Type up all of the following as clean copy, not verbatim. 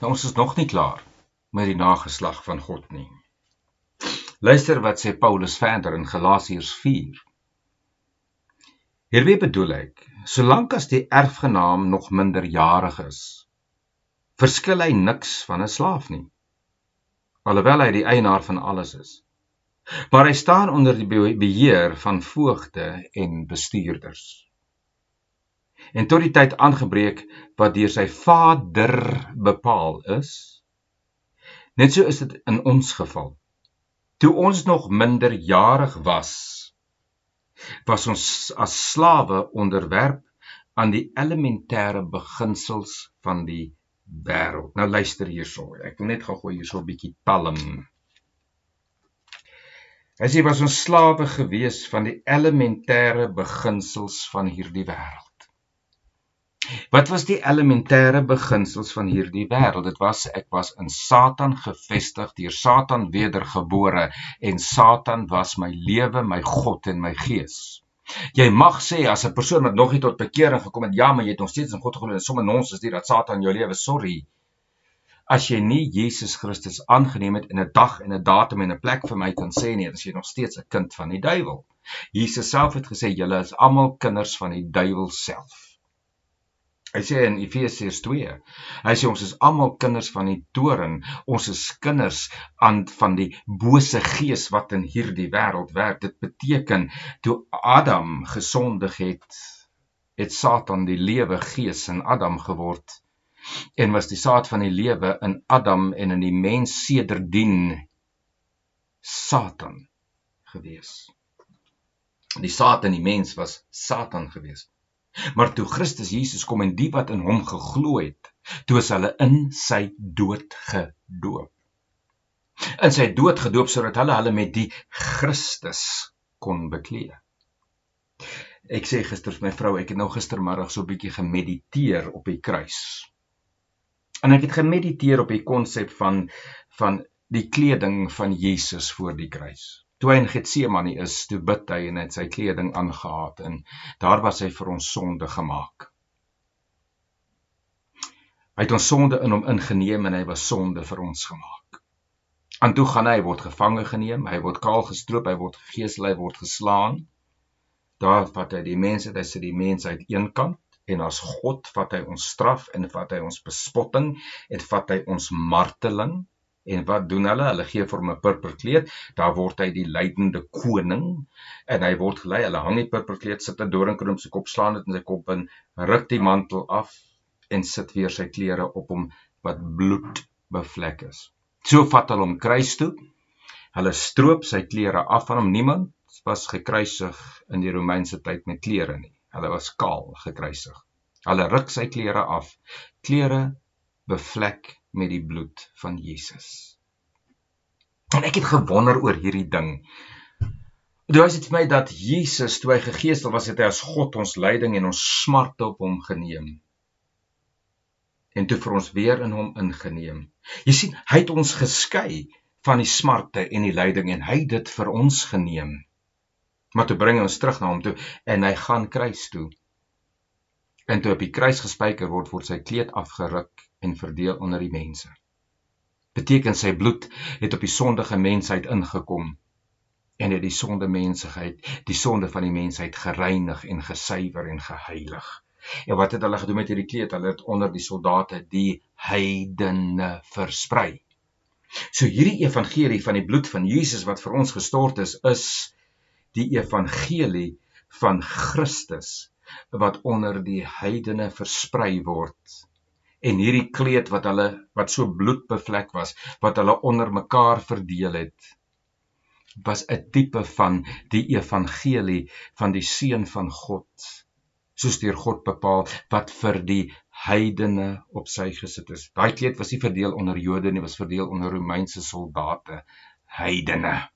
Nou, ons is nog nie klaar met die nageslag van God nie. Luister wat sê Paulus verder in Galasiërs 4. Hiermee bedoel ek, solank as die erfgenaam nog minderjarig is, verskil hy niks van 'n slaaf nie, alhoewel hy die eienaar van alles is. Maar hy staan onder die beheer van voogde en bestuurders. En tot die tyd aangebreek wat deur sy Vader bepaal is, net so is dit in ons geval. Toe ons nog minderjarig was ons as slawe onderwerp aan die elementêre beginsels van die wêreld. Nou luister hierso, ek wil net gou hierso 'n bietjie talm. Hy sê was ons slawe gewees van die elementêre beginsels van hierdie wêreld. Wat was die elementêre beginsels van hierdie wêreld? Dit was, ek was in Satan gevestig, deur Satan wedergebore, en Satan was my lewe, my God en my gees. Jy mag sê, as 'n persoon wat nog nie tot bekering gekom het, ja, maar jy het nog steeds in God geglo, en sommer nonsens nie dat Satan in jou lewe, sorry. As jy nie Jesus Christus aangeneem het, en 'n dag en 'n datum en 'n plek vir my kan sê nie, as jy nog steeds 'n kind van die duiwel. Jesus self het gesê, julle is almal kinders van die duiwel self. Hy sê in Efesiërs 2, hy sê ons is almal kinders van die toren, ons is kinders van die bose gees wat in hierdie wêreld werk. Dit beteken, toe Adam gesondig het Satan die lewe gees in Adam geword, en was die saad van die lewe in Adam en in die mens sedertdien Satan gewees. Die saad in die mens was Satan gewees. Maar toe Christus Jesus kom en die wat in hom geglo het, toe is hulle in sy dood gedoop. In sy dood gedoop sodat hulle met die Christus kon beklee. Ek sê gister vir my vrou, ek het nou gistermiddag so 'n bietjie gemediteer op die kruis. En ek het gemediteer op die konsep van die kleding van Jesus voor die kruis. Toe hy in Getsemane is, toe bid hy en het sy kleding aangehaat, en daar was hy vir ons sonde gemaak. Hy het ons sonde in hom ingeneem, en hy was sonde vir ons gemaak. En toe gaan hy word gevange geneem, hy word kaal gestroop, hy word gegeesel, hy word geslaan. Daar vat hy die mensheid, hy sit die mens uit een kant, en as God vat hy ons straf, en vat hy ons bespotting, en vat hy ons marteling. En wat doen hulle? Hulle gee vir hom 'n purperkleed, daar word hy die lydende koning, en hy word gelei, hulle hang die purperkleed, sit 'n doringkroon op sy kop, slaan dit in sy kop in, ruk die mantel af, en sit weer sy klere op hom, wat bloed bevlek is. So vat hulle hom kruis toe, hulle stroop sy klere af van hom, niemand was gekruisig in die Romeinse tyd met klere nie, hulle was kaal gekruisig. Hulle ruk sy klere af, klere bevlek met die bloed van Jesus. En ek het gewonder oor hierdie ding. Toe is dit vir my dat Jesus, toe hy gegeesel was, het hy as God ons lyding en ons smarte op hom geneem. En toe vir ons weer in hom ingeneem. Jy sien, hy het ons geskei van die smarte en die lyding, en hy het dit vir ons geneem. Maar toe bring hy ons terug na hom toe, en hy gaan kruis toe. En toe op die kruis gespijker word sy kleed afgeruk en verdeel onder die mense. Beteken sy bloed het op die sondige mensheid ingekom, en het die sonde van die mensheid gereinig en gesuiwer en geheilig. En wat het hulle gedoen met hierdie kleed? Hulle het onder die soldate die heidene versprei. So hierdie evangelie van die bloed van Jesus wat vir ons gestort is die evangelie van Christus wat onder die heidene versprei word. En hierdie kleed wat so bloedbevlek was, wat hulle onder mekaar verdeel het, was 'n tipe van die evangelie van die Seun van God, soos deur God bepaal, wat vir die heidene op sy gesit is. Daai kleed was nie verdeel onder Jode nie, was verdeel onder Romeinse soldate, heidene.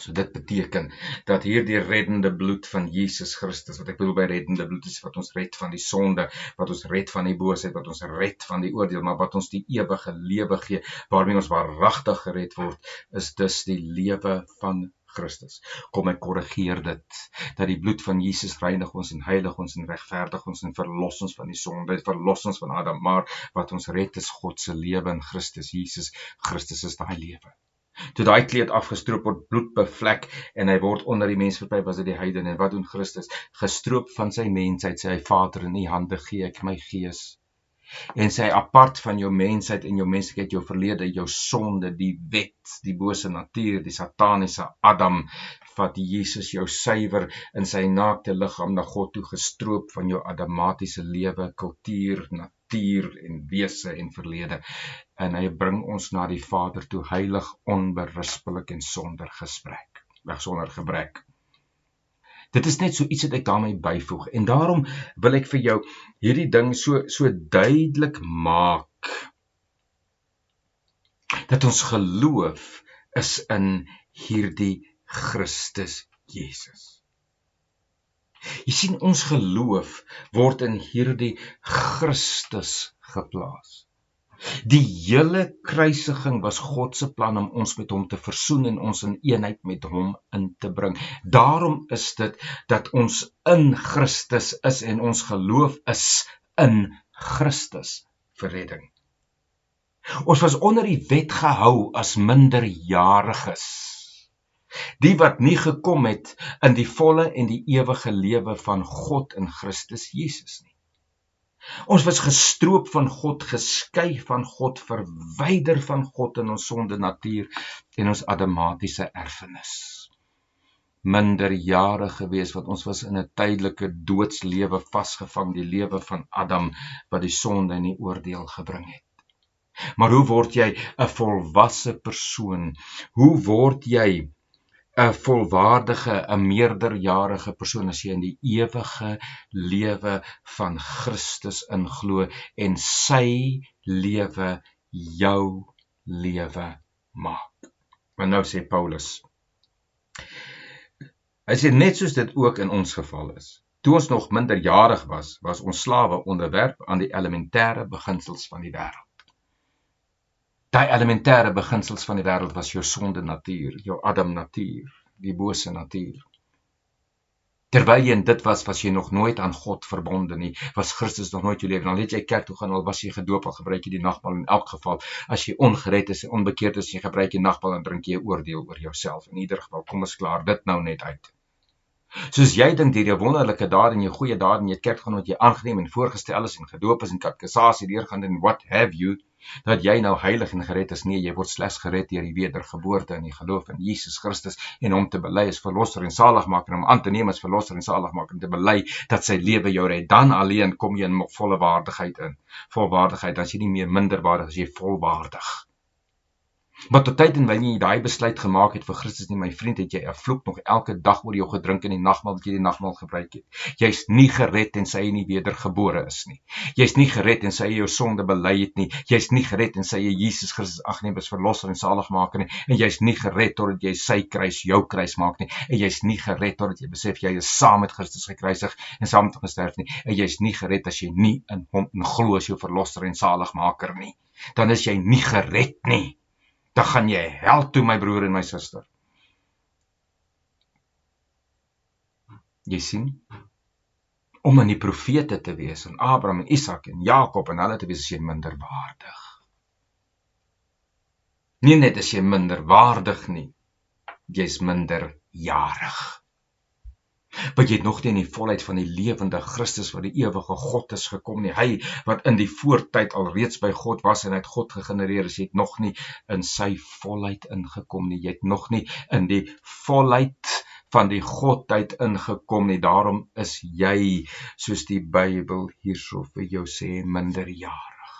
So dit beteken dat hierdie reddende bloed van Jesus Christus, wat ek bedoel by reddende bloed is wat ons red van die sonde, wat ons red van die boosheid, wat ons red van die oordeel, maar wat ons die ewige lewe gee, waarmee ons waaragtig gered word, is dus die lewe van Christus. Kom ek korrigeer dit, dat die bloed van Jesus reinig ons en heilig ons en regverdig ons en verlos ons van die sonde, verlos ons van Adam, maar wat ons red is God se lewe in Christus Jesus. Christus is daai lewe. Toe daai kleed afgestroop word, bloed bevlek en hy word onder die mens verby, was dit die heidene. En wat doen Christus? Gestroop van sy mensheid, sê hy, Vader, in u hande gee ek my gees. En sê hy, apart van jou mensheid en jou menslikheid, jou verlede, jou sonde, die wet, die bose natuur, die sataniese Adam, vat Jesus jou suiwer in sy naakte liggaam na God toe, gestroop van jou adamatiese lewe, kultuur, natuur en wese en verlede. En hy bring ons na die Vader toe, heilig, onberispelik en sonder sonder gebrek. Dit is net so iets wat ek daarmee byvoeg. En daarom wil ek vir jou hierdie ding so duidelik maak, dat ons geloof is in hierdie Christus Jesus. Jy sien, ons geloof word in hierdie Christus geplaas. Die hele kruisiging was God se plan om ons met hom te versoen en ons in eenheid met hom in te bring. Daarom is dit dat ons in Christus is en ons geloof is in Christus vir redding. Ons was onder die wet gehou as minderjariges. Die wat nie gekom het in die volle en die ewige lewe van God in Christus Jesus nie. Ons was gestroop van God, geskei van God, verwyder van God in ons sonde natuur en ons adamatiese erfenis. Minderjarig gewees, want ons was in 'n tydelike doodslewe vasgevang, die lewe van Adam wat die sonde en die oordeel gebring het. Maar hoe word jy 'n volwasse persoon? Hoe word jy 'n volwaardige, 'n meerderjarige persoon as jy in die ewige lewe van Christus inglo en sy lewe jou lewe maak? Maar nou sê Paulus, hy sê net soos dit ook in ons geval is. Toe ons nog minderjarig was ons slawe onderwerp aan die elementêre beginsels van die wêreld. Daai elementêre beginsels van die wêreld was jou sonde natuur, jou Adam natuur, die bose natuur. Terwyl jy in dit was jy nog nooit aan God verbonde nie, was Christus nog nooit jou lewe. Dan het jy kerk toe gaan, al was jy gedoop, al gebruik jy die nagmaal. In elk geval, as jy ongered is en onbekeerd is, jy gebruik jy nagmaal, dan drink jy 'n oordeel oor jouself. In ieder geval, kom ons klaar dit nou net uit. Soos jy dink deur jou wonderlike dade en jou goeie dade en jy kerk gaan wat jy aangeneem en voorgestel is en gedoop is en katekisasie deurgaan en what have you, dat jy nou heilig en gered is. Nee, jy word slegs gered deur die wedergeboorte en die geloof in Jesus Christus en hom te bely as verlosser en zaligmaker, en hom aan te neem as verlosser en zaligmaker en te bely dat sy lewe jou red. Dan alleen kom jy in volle waardigheid in. Volwaardigheid, dan is jy nie meer minderwaardig, as jy volwaardig. Maar tot tyd en wanneer jy daai besluit gemaak het vir Christus nie, my vriend, het jy 'n vloek nog elke dag oor jou gedrink in die nagmaal wat jy die nagmaal gebruik het. Jy's nie gered tensy jy nie wedergebore is nie. Jy's nie gered tensy jy jou sonde bely het nie. Jy's nie gered tensy jy Jesus Christus agneem as verlosser en zaligmaker nie. En jy's nie gered totdat jy sy kruis jou kruis maak nie. En jy's nie gered totdat jy besef jy is saam met Christus gekruisig en saam met hom gesterf nie. En jy's nie gered as jy nie in hom glo as jou verlosser en zaligmaker nie. Dan is jy nie gered nie. Dan gaan jy hel toe, my broer en my suster. Jy sien, om in die profete te wees, en Abraham en Isak en Jakob en hulle te wees, is jy minderwaardig. Nie net is jy minderwaardig nie, jy is minderjarig. Want jy het nog nie in die volheid van die lewende Christus wat die ewige God is gekom nie. Hy wat in die voortyd al reeds by God was en uit God gegenereer is, jy het nog nie in sy volheid ingekom nie. Jy het nog nie in die volheid van die Godheid ingekom nie. Daarom is jy, soos die Bybel hierso vir jou sê, minderjarig.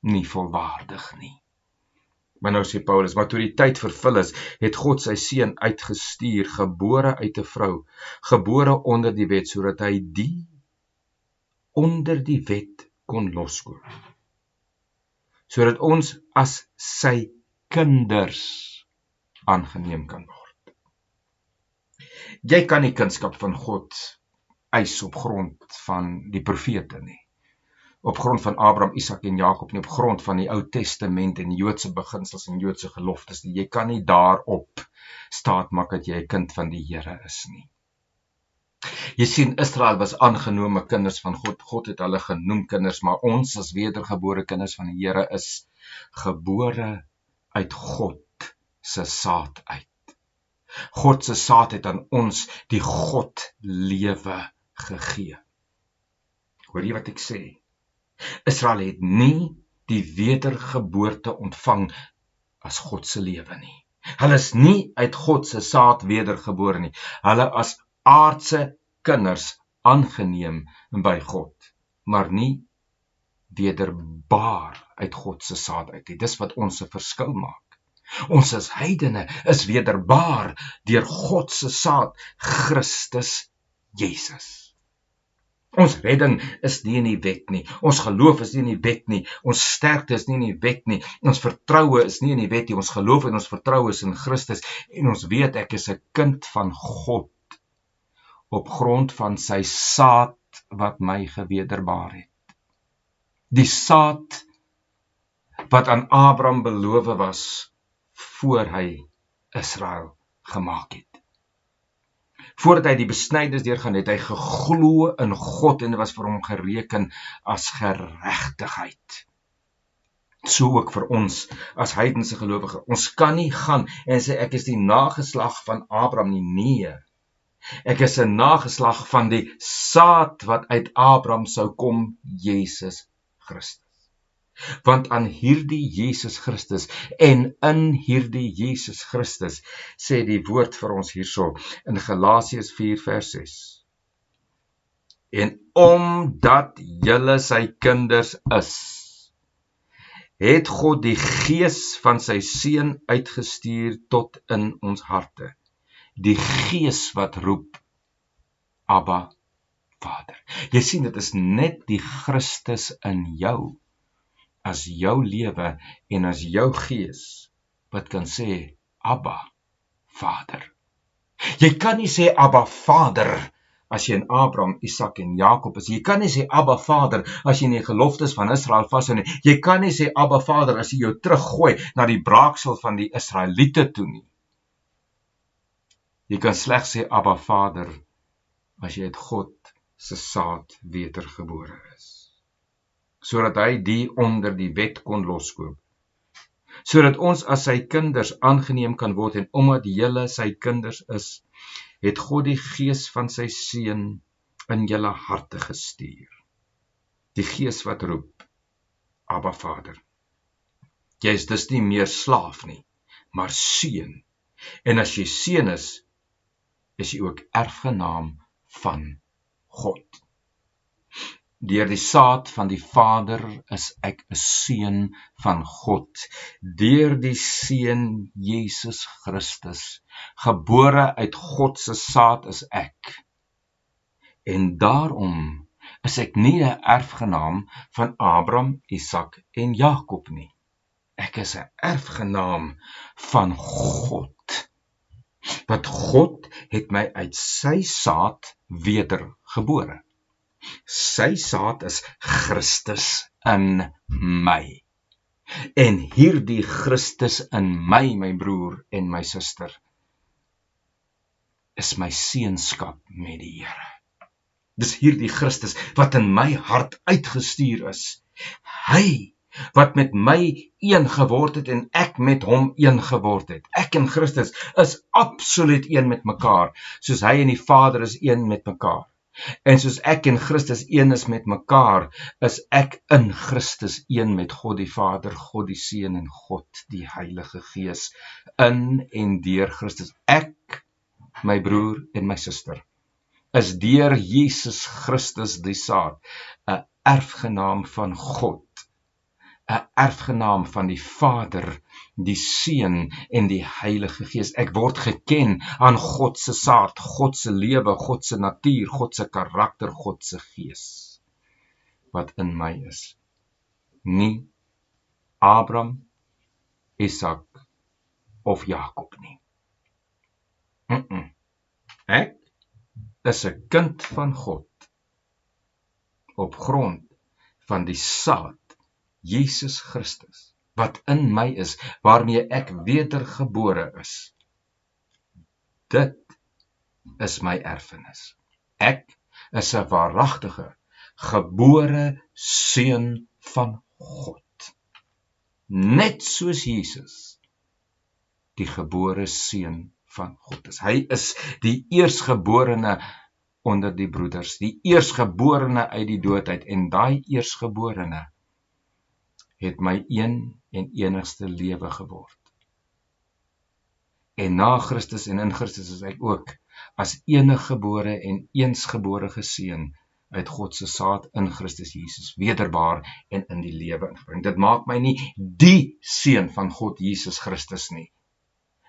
Nie volwaardig nie. Maar nou sê Paulus, maar toe die tyd vervul is, het God sy seun uitgestuur, gebore uit 'n vrou, gebore onder die wet, sodat hy die onder die wet kon loskoop. Sodat ons as sy kinders aangeneem kan word. Jy kan nie kunskap van God eis op grond van die profete nie. op grond van Abraham, Isak en Jakob nie, op grond van die Ou Testament en Joodse beginsels en Joodse geloftes nie. Jy kan nie daarop staat maak dat jy 'n kind van die Here is nie. Jy sien, Israel was aangenome kinders van God. God het hulle genoem kinders, maar ons as wedergebore kinders van die Here is gebore uit God se saad uit. God se saad het aan ons die God lewe gegee. Hoor jy wat ek sê? Israel het nie die wedergeboorte ontvang as God se lewe nie. Hulle is nie uit God se saad wedergebore nie. Hulle as aardse kinders aangeneem by God, maar nie wederbaar uit God se saad uit nie. Dis wat ons 'n verskil maak. Ons as heidene is wederbaar deur God se saad, Christus Jesus. Ons redding is nie in die wet nie. Ons geloof is nie in die wet nie. Ons sterkte is nie in die wet nie. Ons vertroue is nie in die wet nie. Ons geloof en ons vertroue is in Christus. En ons weet ek is 'n kind van God op grond van sy saad wat my gewederbaar het. Die saad wat aan Abraham beloof was voor hy Israel gemaak het. Voordat hy die besnydenis deurgaan, het hy geglo in God en dit was vir hom gereken as geregtigheid. So ook vir ons as heidense gelowige. Ons kan nie gaan en sê ek is die nageslag van Abraham nie. Nee. Ek is 'n nageslag van die saad wat uit Abraham sou kom, Jesus Christus. Want aan hierdie Jesus Christus en in hierdie Jesus Christus sê die woord vir ons hierso in Galasiërs 4 vers 6. En omdat julle sy kinders is, het God die gees van sy seun uitgestuur tot in ons harte. Die gees wat roep, Abba, Vader. Jy sien, dit is net die Christus in jou, as jou lewe en as jou gees, wat kan sê, Abba, Vader. Jy kan nie sê Abba, Vader, as jy in Abraham, Isak en Jakob is. Jy kan nie sê Abba, Vader, as jy in die geloftes van Israel vashou nie. Jy kan nie sê Abba, Vader, as jy jou teruggooi na die braaksel van die Israeliete toe nie. Jy kan slegs sê Abba, Vader, as jy uit God se saad wedergebore is. Sodat hy die onder die wet kon loskoop. Sodat ons as sy kinders aangeneem kan word en omdat julle sy kinders is, het God die gees van sy seun in julle harte gestuur. Die gees wat roep, Abba Vader. Jy is dus nie meer slaaf nie, maar seun. En as jy seun is jy ook erfgenaam van God. Deur die saad van die Vader is ek 'n seun van God. Deur die seun Jesus Christus, gebore uit God se saad is ek. En daarom is ek nie 'n erfgenaam van Abraham, Isak en Jakob nie. Ek is 'n erfgenaam van God. Want God het my uit sy saad wedergebore. Sy saad is Christus in my. En hierdie Christus in my, my broer en my suster, is my seunskap met die Here. Dis hierdie Christus wat in my hart uitgestuur is. Hy wat met my een geword het en ek met hom een geword het. Ek en Christus is absoluut een met mekaar, soos hy en die Vader is een met mekaar. En soos ek en Christus een is met mekaar, is ek in Christus een met God die Vader, God die Seun en God die Heilige Gees, in en deur Christus. Ek, my broer en my suster, is deur Jesus Christus die saad, 'n erfgenaam van God, 'n erfgenaam van die Vader, die Seun en die Heilige Gees. Ek word geken aan God se saad, God se lewe, God se natuur, God se karakter, God se gees, wat in my is. Nie Abraham, Isak of Jakob nie. Ek is 'n kind van God op grond van die saad, Jesus Christus, wat in my is, waarmee ek wedergebore is. Dit is my erfenis. Ek is 'n waaragtige, gebore seun van God. Net soos Jesus, die gebore seun van God is. Hy is die eersgeborene onder die broeders, die eersgeborene uit die dood uit, en daai eersgeborene het my een en enigste lewe geword. En na Christus en in Christus is ek ook as eniggebore en eensgebore seun uit God se saad in Christus Jesus wederbaar en in die lewe ingebring. Dit maak my nie die seun van God Jesus Christus nie,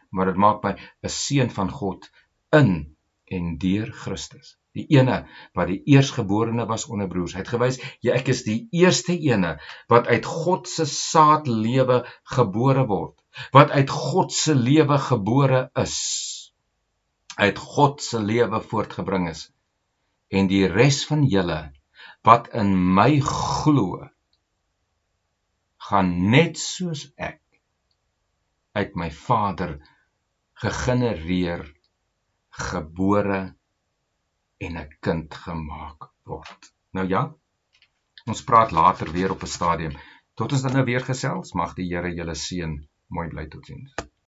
maar dit maak my 'n seun van God in en deur Christus. Die ene wat die eersgeborene was onder broers. Hy het gewys, ja, ek is die eerste ene wat uit God se saad lewe gebore word, wat uit God se lewe gebore is, uit God se lewe voortgebring is. En die res van julle wat in my glo, gaan net soos ek uit my Vader gegenereer, gebore en 'n kind gemaak word. Nou ja, ons praat later weer op 'n stadium. Tot ons dan nou weer gesels, mag die Here julle seën. Mooi bly, totsiens.